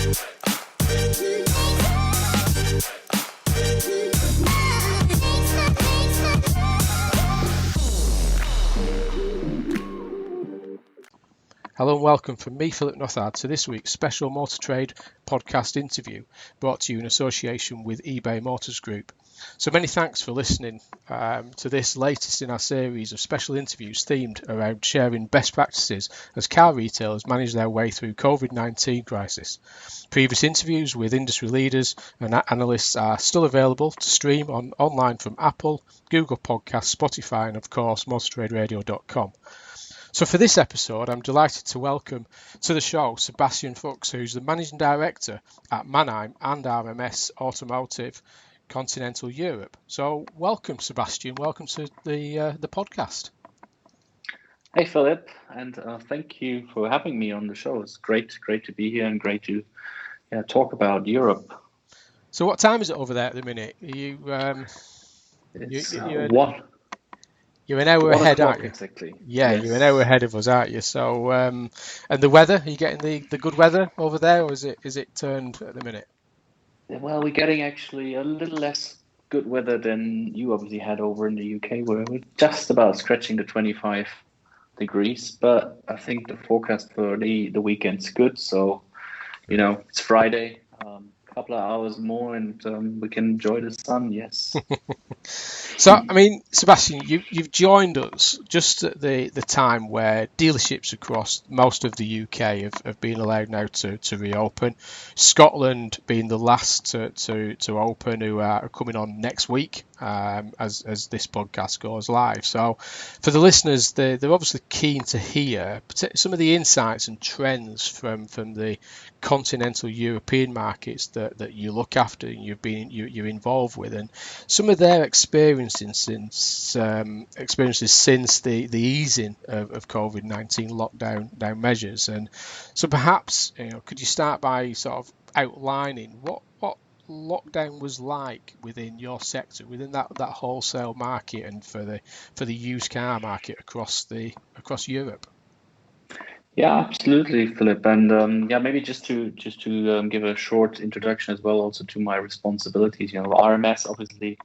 Hello and welcome from me, Philip Nothard, to this week's special Motor Trade podcast interview brought to you in association with eBay Motors Group. So many thanks for listening to this latest in our series of special interviews themed around sharing best practices as car retailers manage their way through COVID-19 crisis. Previous interviews with industry leaders and analysts are still available to stream online from Apple, Google Podcasts, Spotify and of course motortraderadio.com. So for this episode, I'm delighted to welcome to the show Sebastian Fuchs, who's the Managing Director at Mannheim and RMS Automotive Continental Europe. So welcome, Sebastian. Welcome to the podcast. Hey, Philip, and thank you for having me on the show. It's great to be here and great to talk about Europe. So what time is it over there at the minute? Are you, You're an hour ahead, aren't you? Exactly. Yeah, Yes. You're an hour ahead of us, aren't you? So, and the weather, are you getting the good weather over there, or is it turned at the minute? Well, we're getting actually a little less good weather than you obviously had over in the UK, where we're just about scratching the 25 degrees. But I think the forecast for the weekend's good. So, it's Friday, couple of hours more, and we can enjoy the sun. Yes. So, I mean, Sebastian, you've joined us just at the time where dealerships across most of the UK have been allowed now to reopen. Scotland being the last to open, who are coming on next week as this podcast goes live. So, for the listeners, they're obviously keen to hear some of the insights and trends from the continental European markets that you look after and you're involved with, and some of their experiences since the easing of COVID-19 lockdown measures. And so perhaps could you start by sort of outlining what lockdown was like within your sector, within that wholesale market, and for the used car market across Europe? Yeah, absolutely, Philip. And maybe just to give a short introduction as well, also to my responsibilities. RMS obviously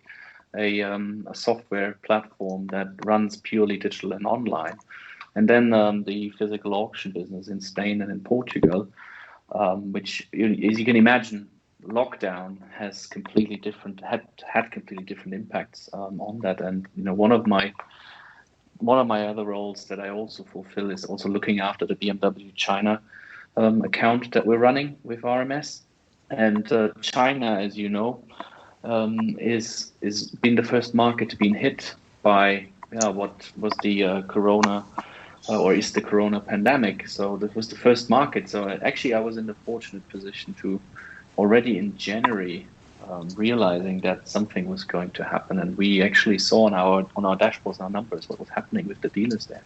a software platform that runs purely digital and online, and then the physical auction business in Spain and in Portugal, which, as you can imagine, lockdown has had completely different impacts on that. And one of my other roles that I also fulfill is also looking after the BMW China account that we're running with RMS. And China, as you know, is been the first market to be hit by what was the corona or is the corona pandemic. So this was the first market. So actually, I was in the fortunate position to already in January realizing that something was going to happen, and we actually saw on our dashboards, our numbers, what was happening with the dealers there.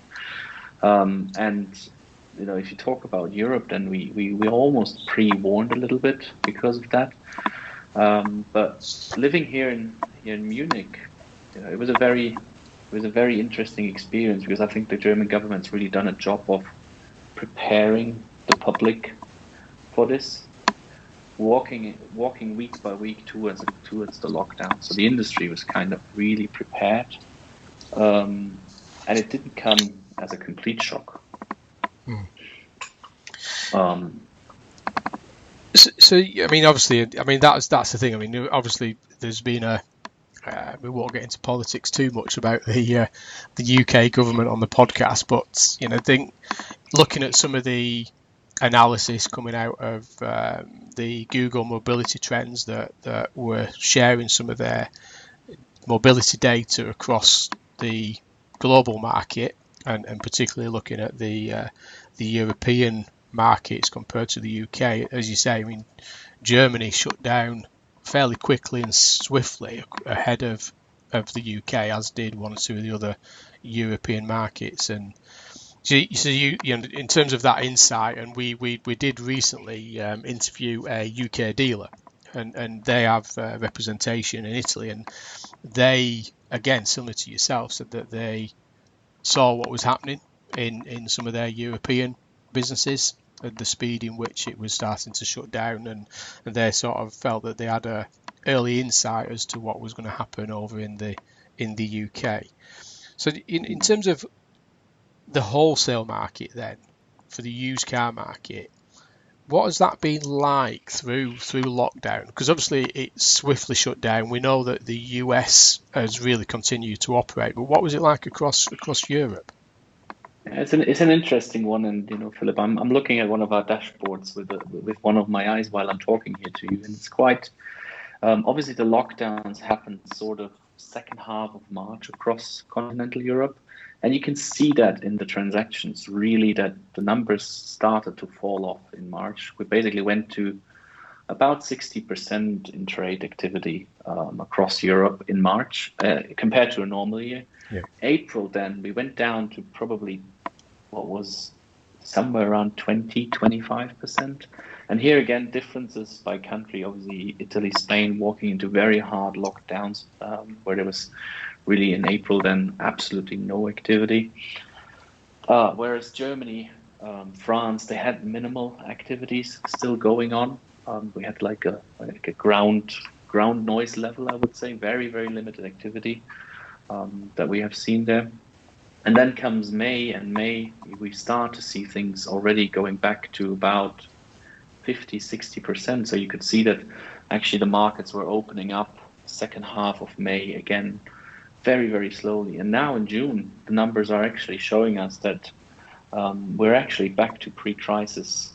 And if you talk about Europe, then we almost pre-warned a little bit because of that. But living here in Munich, it was a very interesting experience, because I think the German government's really done a job of preparing the public for this, walking week by week towards the lockdown. So the industry was kind of really prepared, and it didn't come as a complete shock. So I mean, obviously, that's the thing. I mean, obviously, there's been we won't get into politics too much about the UK government on the podcast, but I think looking at some of the analysis coming out of the Google mobility trends that were sharing some of their mobility data across the global market, and particularly looking at the European markets compared to the UK, as you say, I mean, Germany shut down fairly quickly and swiftly ahead of the UK, as did one or two of the other European markets. And so you in terms of that insight, and we did recently interview a UK dealer, and they have representation in Italy, and they, again, similar to yourself, said that they saw what was happening in some of their European businesses, and the speed in which it was starting to shut down, and they sort of felt that they had a early insight as to what was going to happen over in the UK. So in terms of the wholesale market then, for the used car market, what has that been like through lockdown? Because obviously it swiftly shut down. We know that the US has really continued to operate, but what was it like across Europe? Yeah, it's an interesting one, and Philip, I'm looking at one of our dashboards with one of my eyes while I'm talking here to you, and it's quite obviously the lockdowns happened sort of second half of March across continental Europe, and you can see that in the transactions really that the numbers started to fall off in March. We basically went to about 60% in trade activity across Europe in March compared to a normal year. Yeah. April, then we went down to probably what was somewhere around 20-25%. And here again, differences by country. Obviously, Italy, Spain walking into very hard lockdowns where there was really in April then absolutely no activity. Whereas Germany, France, they had minimal activities still going on. We had like a ground noise level, I would say, very, very limited activity that we have seen there. And then comes May, and May we start to see things already going back to about 50-60%. So you could see that actually the markets were opening up second half of May again, very, very slowly. And now in June, the numbers are actually showing us that we're actually back to pre-crisis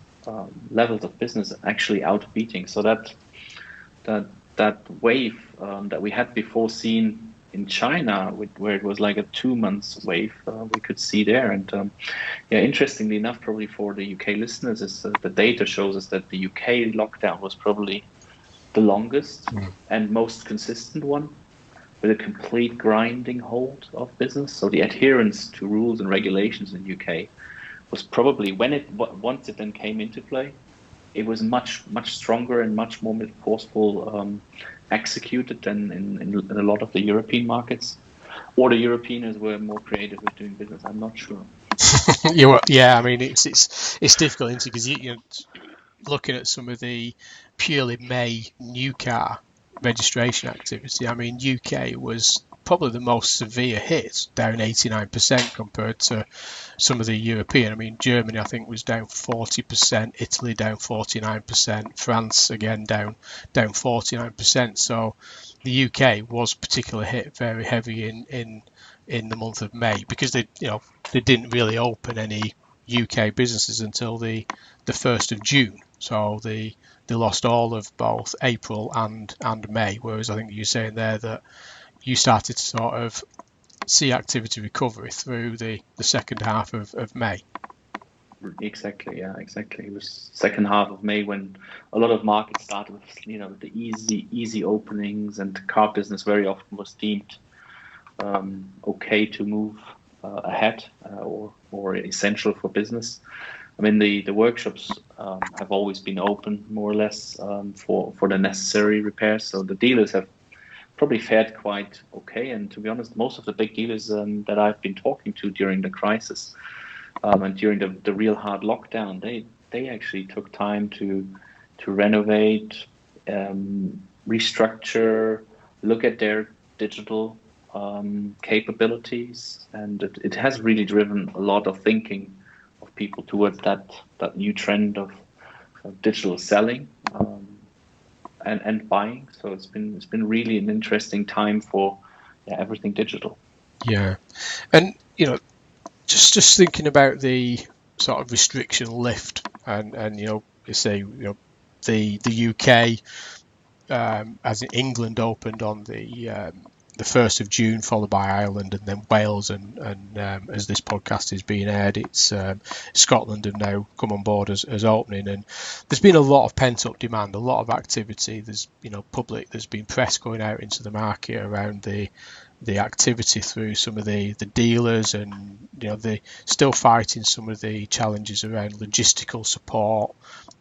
levels of business, actually outbeating. So that wave that we had before seen in China, where it was like a 2 months wave, we could see there. And interestingly enough, probably for the UK listeners, is the data shows us that the UK lockdown was probably the longest and most consistent one, with a complete grinding hold of business. So the adherence to rules and regulations in the UK was probably, once it then came into play, it was much stronger and much more forceful executed than in a lot of the European markets, or the Europeans were more creative with doing business. I'm not sure. Yeah, I mean it's difficult, isn't it? Because you're looking at some of the purely May new car registration activity. I mean, UK was probably the most severe hit, down 89% compared to some of the European. I mean, Germany, I think, was down 40%, Italy down 49%, France again down 49%. So the UK was particularly hit very heavy in the month of May, because they didn't really open any UK businesses until the 1st of June. So they lost all of both April and May, whereas I think you're saying there that you started to sort of see activity recovery through the second half of May. Exactly, yeah, exactly. It was second half of May when a lot of markets started with the easy openings, and the car business very often was deemed okay to move ahead or essential for business. I mean, the workshops have always been open more or less for the necessary repairs. So the dealers have probably fared quite okay. And to be honest, most of the big dealers that I've been talking to during the crisis and during the real hard lockdown, they actually took time to renovate, restructure, look at their digital capabilities, and it has really driven a lot of thinking of people towards that new trend of digital selling and buying. So it's been really an interesting time for everything digital. Yeah, and just thinking about the sort of restriction lift, and you say the UK, as in England, opened on the 1st of June, followed by Ireland, and then Wales, and as this podcast is being aired, it's Scotland have now come on board as opening, and there's been a lot of pent up demand, a lot of activity. There's there's been press going out into the market around the activity through some of the dealers, and they're still fighting some of the challenges around logistical support.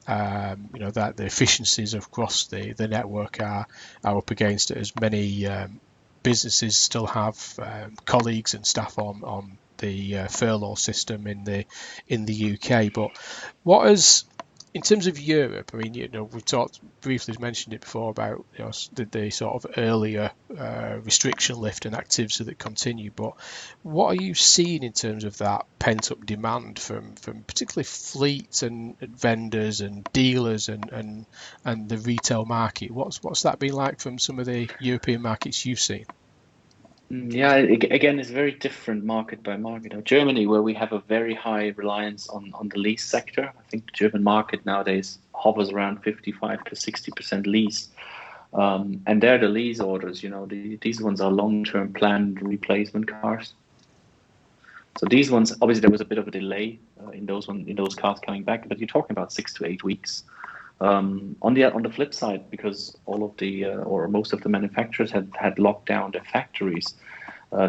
That the efficiencies across the network are up against it, as many businesses still have colleagues and staff on the furlough system in the UK. But what has, in terms of Europe, I mean, we've talked briefly, mentioned it before about the sort of earlier restriction lift and activity that continue. But what are you seeing in terms of that pent up demand from particularly fleets and vendors and dealers and the retail market? What's that been like from some of the European markets you've seen? Yeah, again, it's very different market by market. Germany, where we have a very high reliance on the lease sector, I think the German market nowadays hovers around 55 to 60% lease. And there the lease orders, these ones are long-term planned replacement cars. So these ones, obviously, there was a bit of a delay in those cars coming back, but you're talking about 6 to 8 weeks. On the flip side, because all of the or most of the manufacturers had locked down their factories,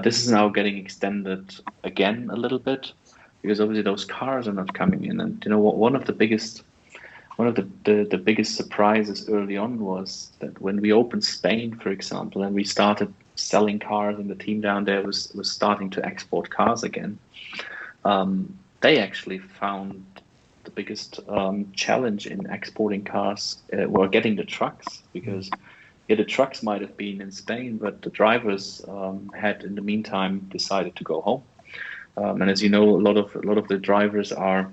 this is now getting extended again a little bit, because obviously those cars are not coming in. And one of the biggest surprises early on was that when we opened Spain, for example, and we started selling cars, and the team down there was starting to export cars again, they actually found the biggest challenge in exporting cars were getting the trucks, because the trucks might have been in Spain, but the drivers had in the meantime decided to go home. And as you know, a lot of the drivers are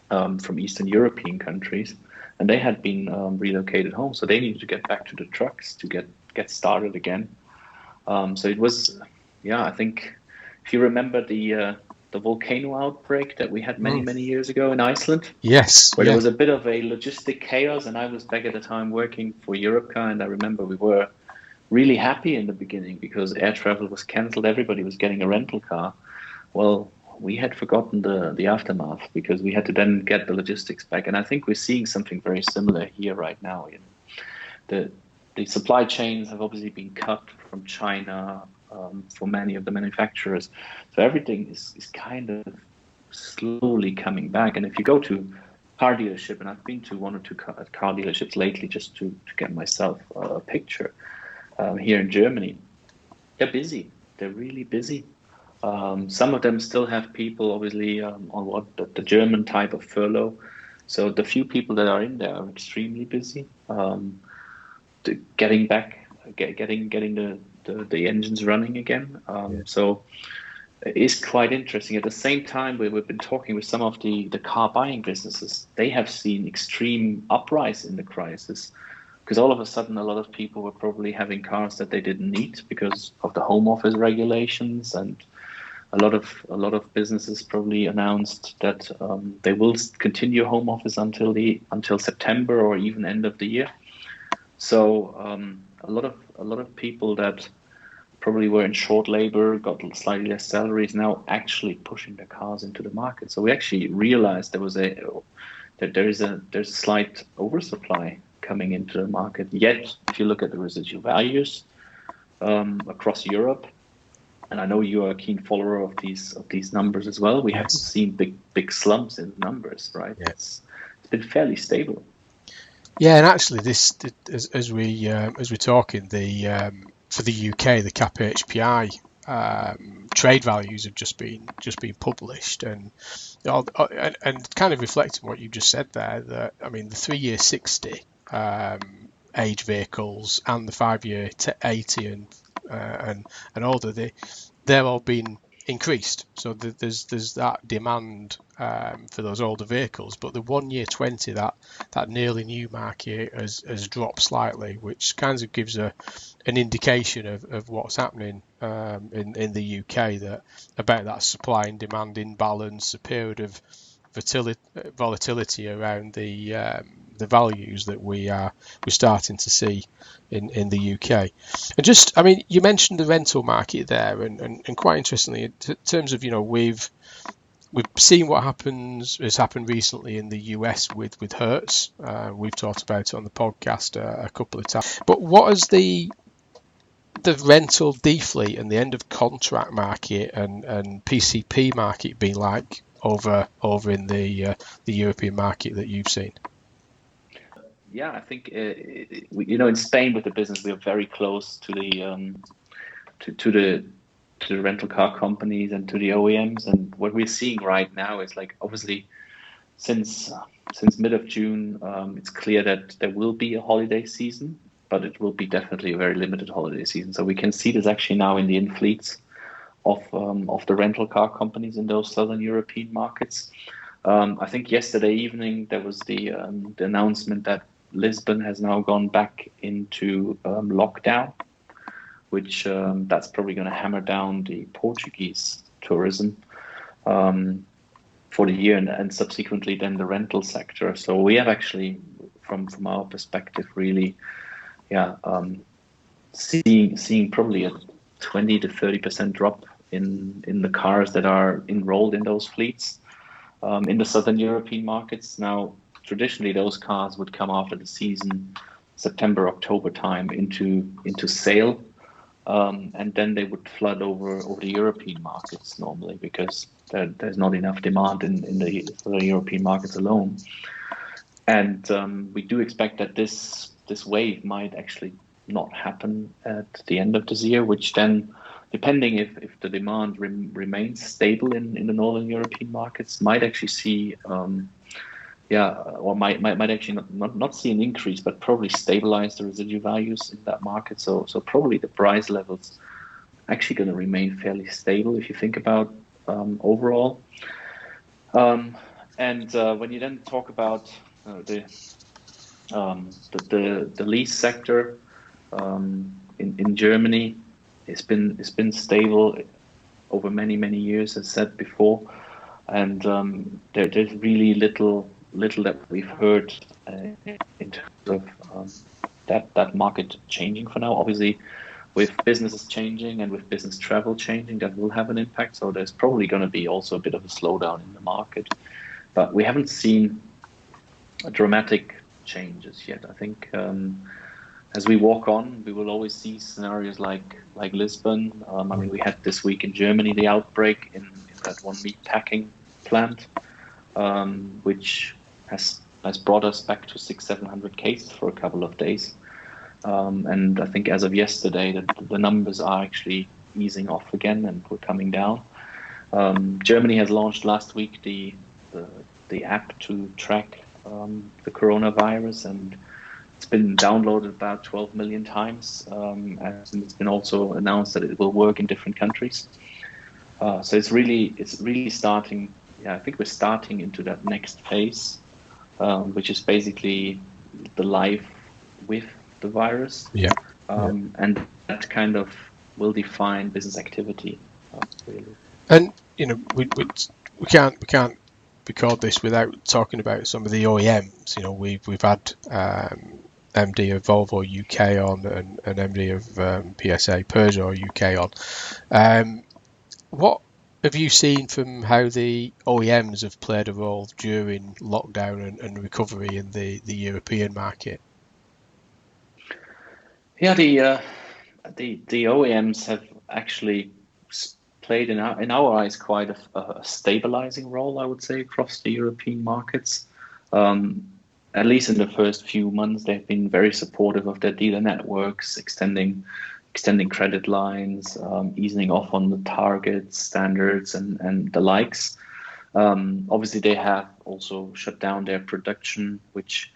from Eastern European countries, and they had been relocated home, so they needed to get back to the trucks to get started again. So it was, I think if you remember the volcano outbreak that we had many years ago in Iceland. Yes. Where there was a bit of a logistic chaos, and I was back at the time working for Europcar, and I remember we were really happy in the beginning because air travel was cancelled, everybody was getting a rental car. Well, we had forgotten the aftermath because we had to then get the logistics back, and I think we're seeing something very similar here right now. The supply chains have obviously been cut from China, for many of the manufacturers. So everything is kind of slowly coming back. And if you go to car dealership, and I've been to one or two car dealerships lately just to get myself a picture here in Germany, they're busy. They're really busy. Some of them still have people, obviously, on the German type of furlough. So the few people that are in there are extremely busy. Getting the engines running again. So it's quite interesting. At the same time, we've been talking with some of the car buying businesses. They have seen extreme uprise in the crisis, because all of a sudden a lot of people were probably having cars that they didn't need because of the home office regulations, and a lot of businesses probably announced that they will continue home office until September or even end of the year. So a lot of people that probably were in short labor, got slightly less salaries, now actually pushing their cars into the market. So we actually realized there's a slight oversupply coming into the market. Yet, if you look at the residual values across Europe, and I know you are a keen follower of these numbers as well, we haven't seen big slumps in numbers, right? Yeah. It's been fairly stable. Yeah, and actually, as we're talking, for the UK, the CAP HPI trade values have just been published, and kind of reflecting what you just said there. That I mean, the 3-year 60 age vehicles and the 5-year 80 and older, they're all been increased. So there's that demand for those older vehicles, but the 1-year 20, that nearly new market has dropped slightly, which kind of gives an indication of what's happening in the UK, about that supply and demand imbalance, a period of volatility around the values that we're starting to see in the UK. And just, I mean, you mentioned the rental market there, and quite interestingly, in terms of, we've seen what has happened recently in the US with Hertz. We've talked about it on the podcast a couple of times. But what has the rental defleet and the end of contract market and PCP market been like over in the European market that you've seen? Yeah, I think in Spain with the business, we are very close to the rental car companies and to the OEMs. And what we're seeing right now is like obviously since mid of June, it's clear that there will be a holiday season, but it will be definitely a very limited holiday season. So we can see this actually now in the in-fleets of the rental car companies in those southern European markets. I think yesterday evening there was the announcement that Lisbon has now gone back into lockdown, which that's probably going to hammer down the Portuguese tourism for the year and subsequently then the rental sector. So we have actually, from our perspective, really, seeing probably a 20 to 30% drop in the cars that are enrolled in those fleets in the southern European markets. Now, traditionally, those cars would come after the season, September, October time into sale, and then they would flood over the European markets normally because there's not enough demand in the European markets alone. And we do expect that this wave might actually not happen at the end of this year, which then, depending if the demand remains stable in the northern European markets, might actually see, or might actually not see an increase, but probably stabilize the residual values in that market. So probably the price levels actually going to remain fairly stable if you think about overall. And when you then talk about the lease sector in Germany, it's been stable over many years, as said before, and there's really little that we've heard in terms of that market changing for now. Obviously, with businesses changing and with business travel changing, that will have an impact. So there's probably going to be also a bit of a slowdown in the market, but we haven't seen dramatic changes yet. I think as we walk on, we will always see scenarios like Lisbon. I mean, we had this week in Germany the outbreak in that one meat packing plant, which has brought us back to 600-700 cases for a couple of days. And I think as of yesterday, the numbers are actually easing off again and we're coming down. Germany has launched last week the app to track the coronavirus, and it's been downloaded about 12 million times, and it's been also announced that it will work in different countries. So it's really starting. Yeah, I think we're starting into that next phase, which is basically the life with the virus. And that kind of will define business activity. Really. And we can't record this without talking about some of the OEMs. We've had MD of Volvo UK on and MD of PSA Peugeot UK on. What have you seen from how the OEMs have played a role during lockdown and recovery in the European market? Yeah, the OEMs have actually played in our eyes quite a stabilizing role, I would say, across the European markets. At least in the first few months, they've been very supportive of their dealer networks, extending credit lines, easing off on the targets, standards, and the likes. Obviously, they have also shut down their production, which,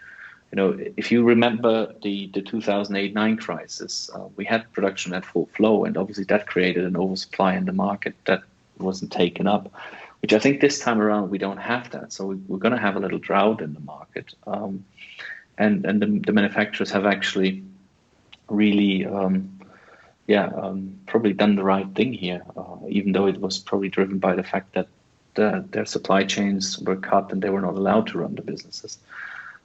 if you remember the 2008-9 crisis, we had production at full flow, and obviously that created an oversupply in the market that wasn't taken up, which I think this time around we don't have that. So we're going to have a little drought in the market, and the manufacturers have actually really, probably done the right thing here, even though it was probably driven by the fact that their supply chains were cut and they were not allowed to run the businesses.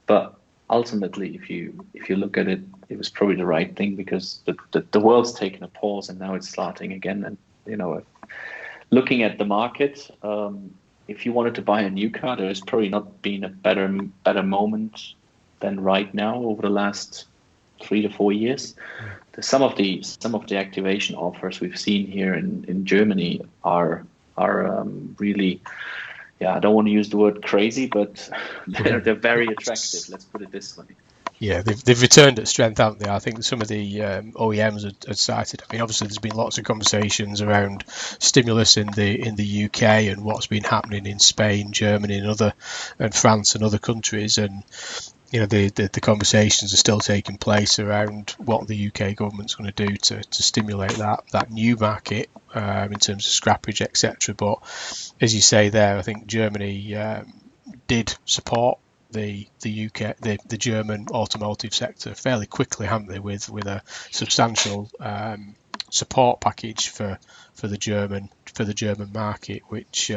But ultimately, if you look at it, it was probably the right thing because the world's taken a pause and now it's starting again. And looking at the market, if you wanted to buy a new car, there's probably not been a better moment than right now over the last 3 to 4 years. Some of the activation offers we've seen here in Germany are really, I don't want to use the word crazy, but they're very attractive. Let's put it this way. Yeah, they've returned at strength, haven't they? I think some of the OEMs had cited. I mean, obviously there's been lots of conversations around stimulus in the UK and what's been happening in Spain, Germany, and France and other countries, and the conversations are still taking place around what the UK government's going to do to stimulate that new market in terms of scrappage, etc. But as you say there, I think Germany did support the UK, the German automotive sector fairly quickly, haven't they, with a substantial support package for the German market, which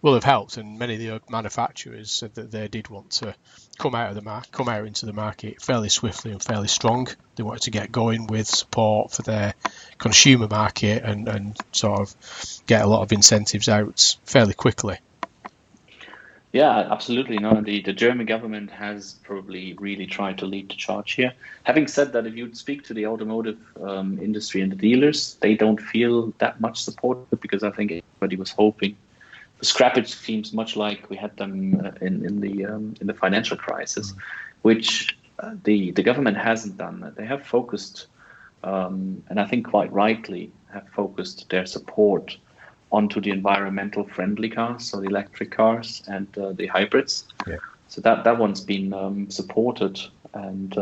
will have helped. And many of the manufacturers said that they did want to come out into the market fairly swiftly and fairly strong. They wanted to get going with support for their consumer market and sort of get a lot of incentives out fairly quickly. Yeah, absolutely. No, the German government has probably really tried to lead the charge here. Having said that, if you speak to the automotive industry and the dealers, they don't feel that much support, because I think everybody was hoping for scrappage schemes, much like we had them in the financial crisis, which the government hasn't done. They have focused, and I think quite rightly, have focused their support onto the environmental friendly cars, so the electric cars and the hybrids. Yeah. So that one's been supported, and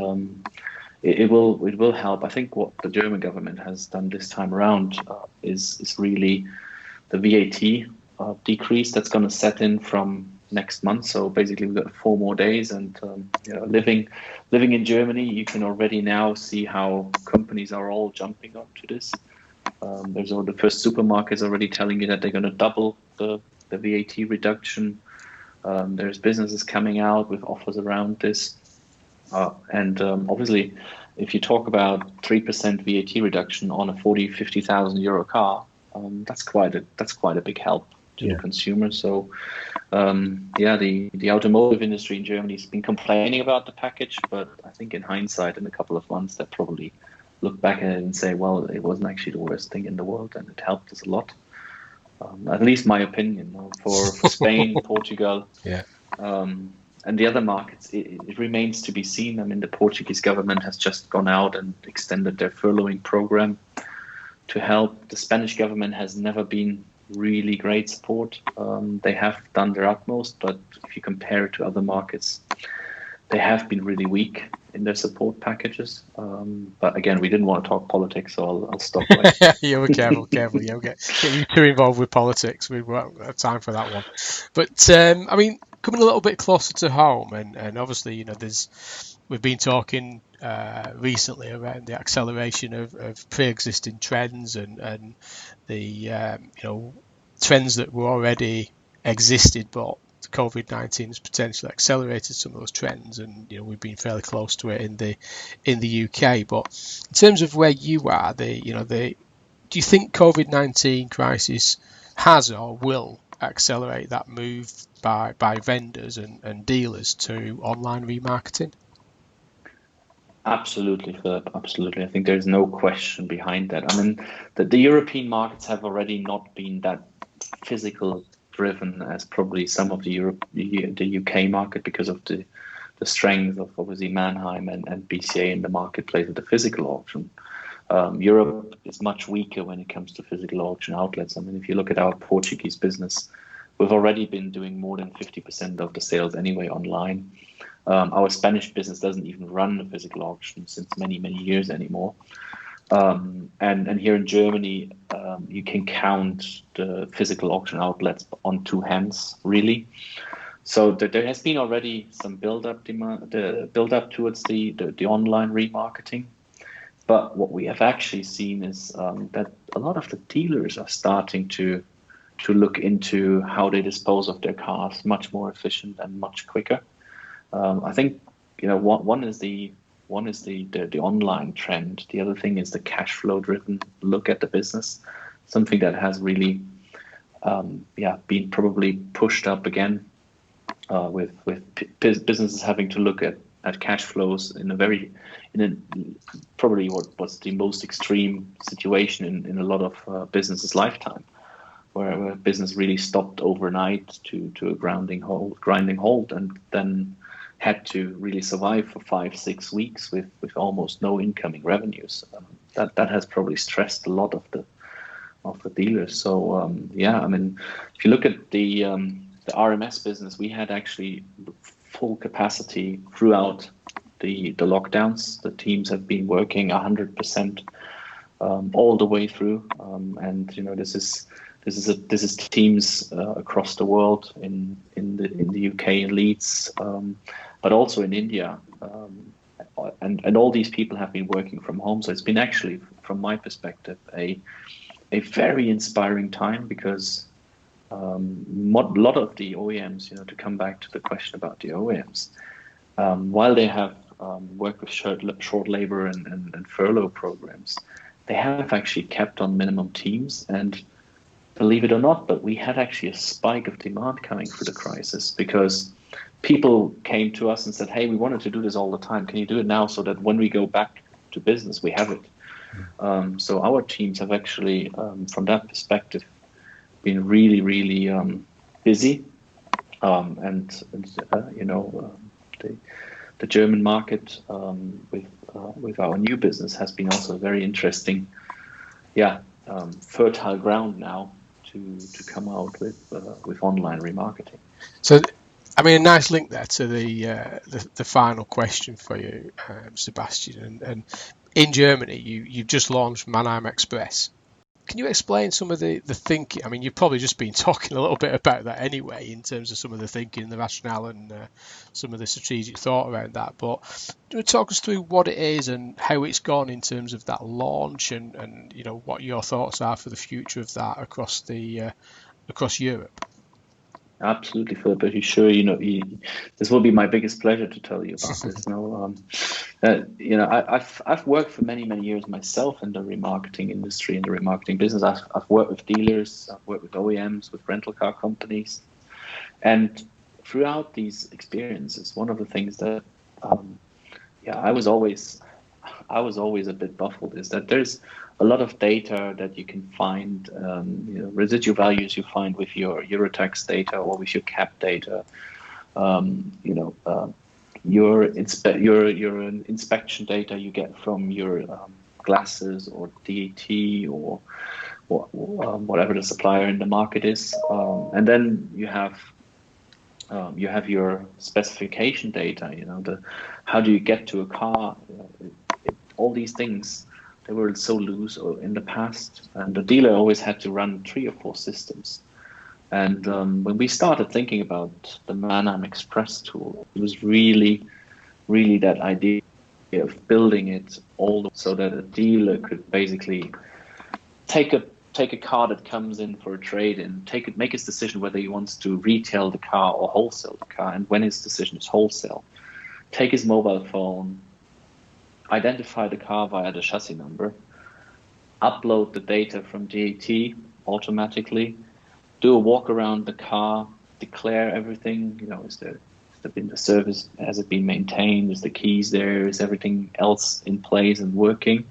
it will help. I think what the German government has done this time around is really the VAT decrease that's going to set in from next month. So basically, we've got 4 more days, and living in Germany, you can already now see how companies are all jumping onto this. There's all the first supermarkets already telling you that they're going to double the VAT reduction. There's businesses coming out with offers around this, and obviously, if you talk about 3% VAT reduction on a 50,000 euro car, that's quite a big help to the consumer. So, the automotive industry in Germany has been complaining about the package, but I think in hindsight, in a couple of months, they probably look back at it and say, well, it wasn't actually the worst thing in the world, and it helped us a lot. At least my opinion. For Spain, Portugal, and the other markets, it remains to be seen. I mean, the Portuguese government has just gone out and extended their furloughing program to help. The Spanish government has never been really great support. They have done their utmost, but if you compare it to other markets, they have been really weak in their support packages. But again, we didn't want to talk politics, so I'll stop right. Yeah, we're careful. Yeah, we'll get you too involved with politics. We won't have time for that one. But I mean, coming a little bit closer to home, and obviously, we've been talking recently around the acceleration of pre-existing trends and the trends that were already existed, but COVID-19 has potentially accelerated some of those trends, and we've been fairly close to it in the UK. But in terms of where you are, do you think COVID-19 crisis has or will accelerate that move by vendors and dealers to online remarketing? Absolutely, Philip. Absolutely. I think there's no question behind that. I mean, the European markets have already not been that physical driven as probably some of the UK market, because of the strength of obviously Mannheim and BCA in the marketplace of the physical auction. Europe is much weaker when it comes to physical auction outlets. I mean, if you look at our Portuguese business, we've already been doing more than 50% of the sales anyway online. Our Spanish business doesn't even run a physical auction since many years anymore. And here in Germany, you can count the physical auction outlets on 2 hands, really. So there has been already some build up towards the online remarketing. But what we have actually seen is that a lot of the dealers are starting to look into how they dispose of their cars much more efficient and much quicker. I think one is the online trend. The other thing is the cash flow driven look at the business, something that has really been probably pushed up again with businesses having to look at cash flows in probably what's the most extreme situation in a lot of businesses' lifetime, where business really stopped overnight to a grinding halt, and then had to really survive for 5-6 weeks with almost no incoming revenues. That has probably stressed a lot of the dealers. So yeah, I mean, if you look at the RMS business, we had actually full capacity throughout the lockdowns. The teams have been working 100% all the way through, and you know, this is teams across the world in the UK in Leeds, but also in India, and all these people have been working from home. So it's been actually, from my perspective, a very inspiring time, because a lot of the OEMs, you know, to come back to the question about the OEMs, while they have worked with short labor and furlough programs, they have actually kept on minimum teams. And believe it or not, but we had actually a spike of demand coming through the crisis, because people came to us and said, hey, we wanted to do this all the time. Can you do it now, so that when we go back to business, we have it? So our teams have actually, from that perspective, been really, really busy. And you know, the German market with our new business has been also very interesting. Yeah, fertile ground now to come out with online remarketing. So, I mean, a nice link there to the final question for you, Sebastian. And in Germany, you've just launched Mannheim Express. Can you explain some of the thinking? I mean, you've probably just been talking a little bit about that anyway, in terms of some of the thinking, the rationale, and some of the strategic thought around that. But do you talk us through what it is and how it's gone in terms of that launch, and you know, what your thoughts are for the future of that across Europe? Absolutely, Philip. Are you sure? You know, this will be my biggest pleasure to tell you about this. You know, I've worked for many years myself in the remarketing industry, in the remarketing business. I've worked with dealers, I've worked with OEMs, with rental car companies, and throughout these experiences, one of the things that I was always a bit baffled is that there's a lot of data that you can find, you know, residual values you find with your Eurotax data or with your CAP data, you know, your inspection data you get from your glasses or DAT or whatever the supplier in the market is, and then you have your specification data. You know, how do you get to a car? All these things, they were so loose in the past, and the dealer always had to run 3 or 4 systems. And when we started thinking about the Mannheim Express tool, it was really that idea of building it all so that a dealer could basically take a car that comes in for a trade-in, make his decision whether he wants to retail the car or wholesale the car, and when his decision is wholesale, take his mobile phone, identify the car via the chassis number, upload the data from DAT automatically, do a walk around the car, declare everything. You know, has there been the service? Has it been maintained? Is the keys there? Is everything else in place and working?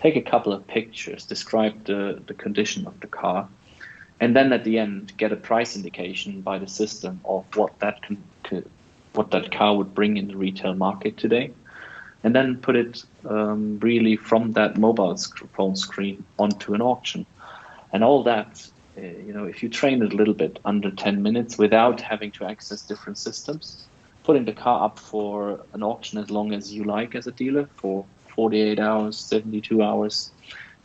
Take a couple of pictures, describe the condition of the car, and then at the end get a price indication by the system of what that car would bring in the retail market today. And then put it really from that mobile phone screen onto an auction. And all that, you know, if you train it a little bit, under 10 minutes without having to access different systems, putting the car up for an auction as long as you like as a dealer, for 48 hours, 72 hours,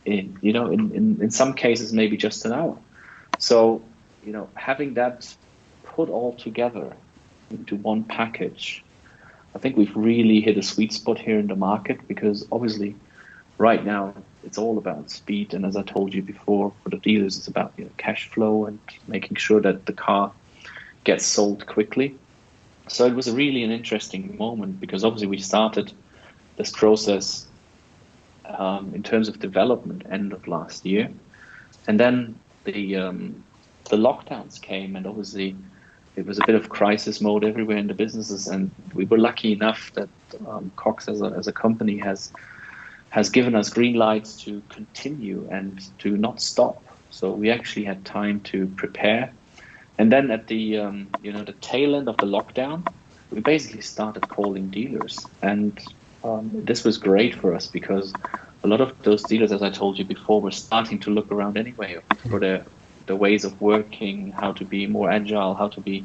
in some cases, maybe just an hour. So, you know, having that put all together into one package, I think we've really hit a sweet spot here in the market, because obviously right now it's all about speed. And as I told you before, for the dealers, it's about, you know, cash flow and making sure that the car gets sold quickly. So it was really an interesting moment, because obviously we started this process in terms of development end of last year. And then the lockdowns came, and obviously it was a bit of crisis mode everywhere in the businesses, and we were lucky enough that Cox as a company has given us green lights to continue and to not stop. So we actually had time to prepare. And then at the the tail end of the lockdown, we basically started calling dealers. And this was great for us because a lot of those dealers, as I told you before, were starting to look around anyway for the ways of working, how to be more agile, how to be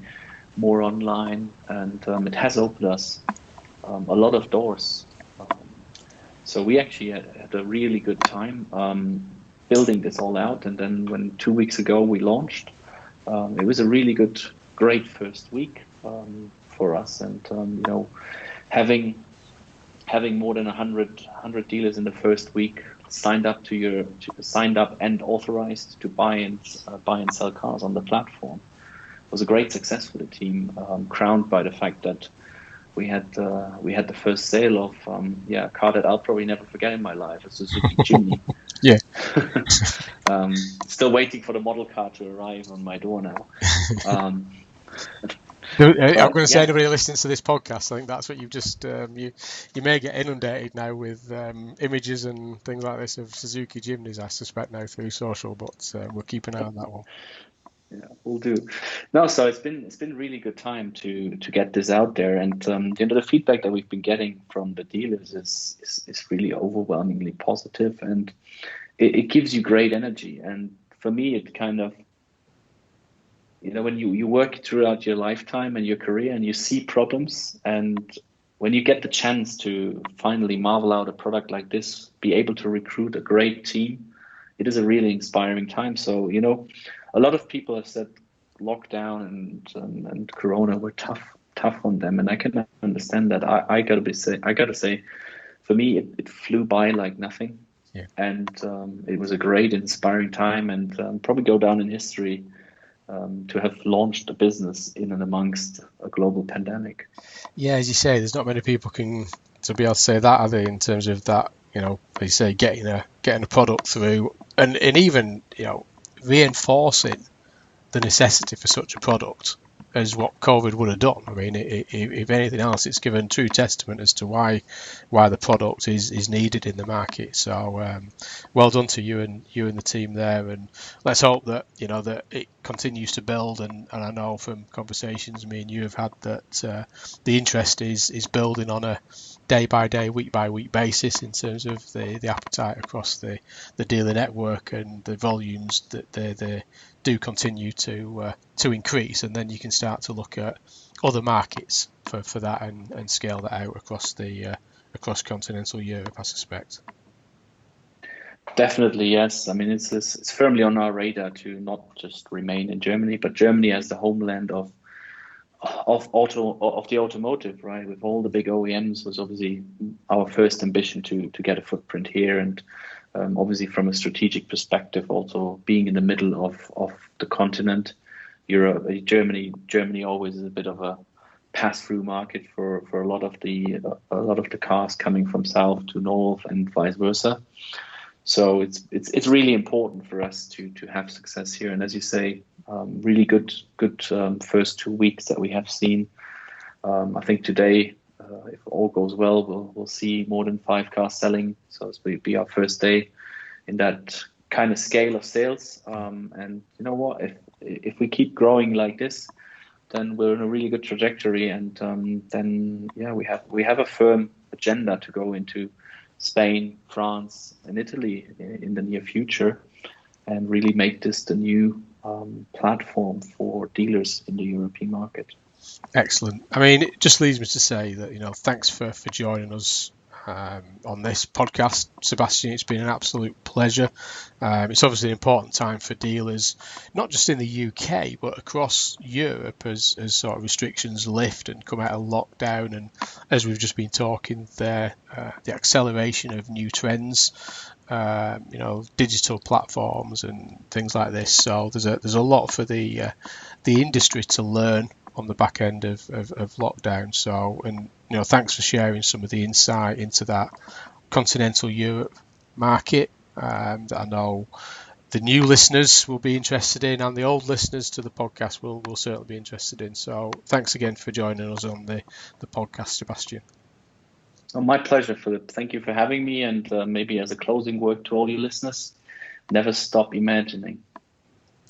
more online. And it has opened us a lot of doors. So we actually had a really good time building this all out. And then when 2 weeks ago we launched, it was a really great first week for us. And having more than 100 dealers in the first week signed up signed up and authorized to buy and sell cars on the platform was a great success for the team, crowned by the fact that we had the first sale of a car that I'll probably never forget in my life, a Suzuki Jimny. Yeah. Still waiting for the model car to arrive on my door now. I'm going to say, anybody listening to this podcast, I think that's what you've just you may get inundated now with images and things like this of Suzuki Jimnys, I suspect, now through social, but we'll keep an eye on that one. Yeah, we'll do. No, so it's been a really good time to get this out there, and the feedback that we've been getting from the dealers is really overwhelmingly positive, and it gives you great energy. And for me, it kind of, when you work throughout your lifetime and your career and you see problems, and when you get the chance to finally marvel out a product like this, be able to recruit a great team, it is a really inspiring time. So, a lot of people have said lockdown and Corona were tough on them, and I can understand that. I gotta say, for me, it flew by like nothing. Yeah. And it was a great, inspiring time, and probably go down in history to have launched a business in and amongst a global pandemic. Yeah, as you say, there's not many people to be able to say that, are they, in terms of that, like you say, getting a product through, and even, reinforcing the necessity for such a product as what COVID would have done. I mean, if anything else, it's given true testament as to why the product is needed in the market. So well done to you and the team there, and let's hope that that it continues to build. And I know from conversations me and you have had that the interest is building on a day by day, week by week basis in terms of the appetite across the dealer network and the volumes that they do continue to increase, and then you can start to look at other markets for that and scale that out across continental Europe, I suspect. Definitely, yes. I mean, it's firmly on our radar to not just remain in Germany, but Germany as the homeland of the automotive, right? With all the big OEMs, was obviously our first ambition to get a footprint here, and obviously from a strategic perspective, also being in the middle of the continent. Europe, Germany always is a bit of a pass-through market for a lot of the cars coming from south to north and vice versa. So it's really important for us to have success here. And as you say, really good first 2 weeks that we have seen. I think today, if all goes well, we'll see more than 5 cars selling. So it will be our first day in that kind of scale of sales. And you know what? If we keep growing like this, then we're in a really good trajectory. And then we have a firm agenda to go into Spain, France, and Italy in the near future, and really make this the new platform for dealers in the European market. Excellent. I mean, it just leads me to say that, thanks for joining us on this podcast, Sebastian. It's been an absolute pleasure. It's obviously an important time for dealers, not just in the UK, but across Europe as sort of restrictions lift and come out of lockdown. And as we've just been talking there, the acceleration of new trends, digital platforms and things like this. So there's a lot for the industry to learn on the back end of lockdown. So, and thanks for sharing some of the insight into that continental Europe market that I know the new listeners will be interested in, and the old listeners to the podcast will certainly be interested in. So thanks again for joining us on the podcast, Sebastian. Oh, my pleasure, Philip. Thank you for having me, and maybe as a closing word to all you listeners, never stop imagining.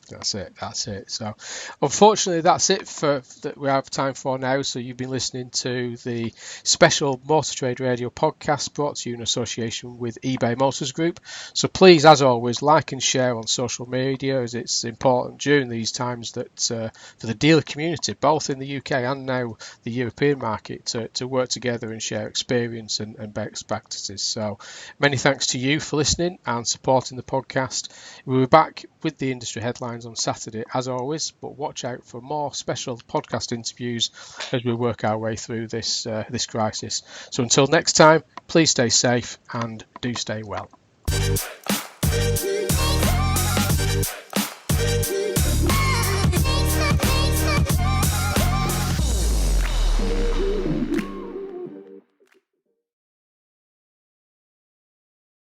That's it. So, unfortunately, that's it that we have time for now. So, you've been listening to the special Motor Trade Radio podcast brought to you in association with eBay Motors Group. So, please, as always, like and share on social media, as it's important during these times that for the dealer community, both in the UK and now the European market, to work together and share experience and best practices. So, many thanks to you for listening and supporting the podcast. We'll be back with the industry headlines on Saturday, as always, but watch out for more special podcast interviews as we work our way through this crisis. So until next time, please stay safe and do stay well.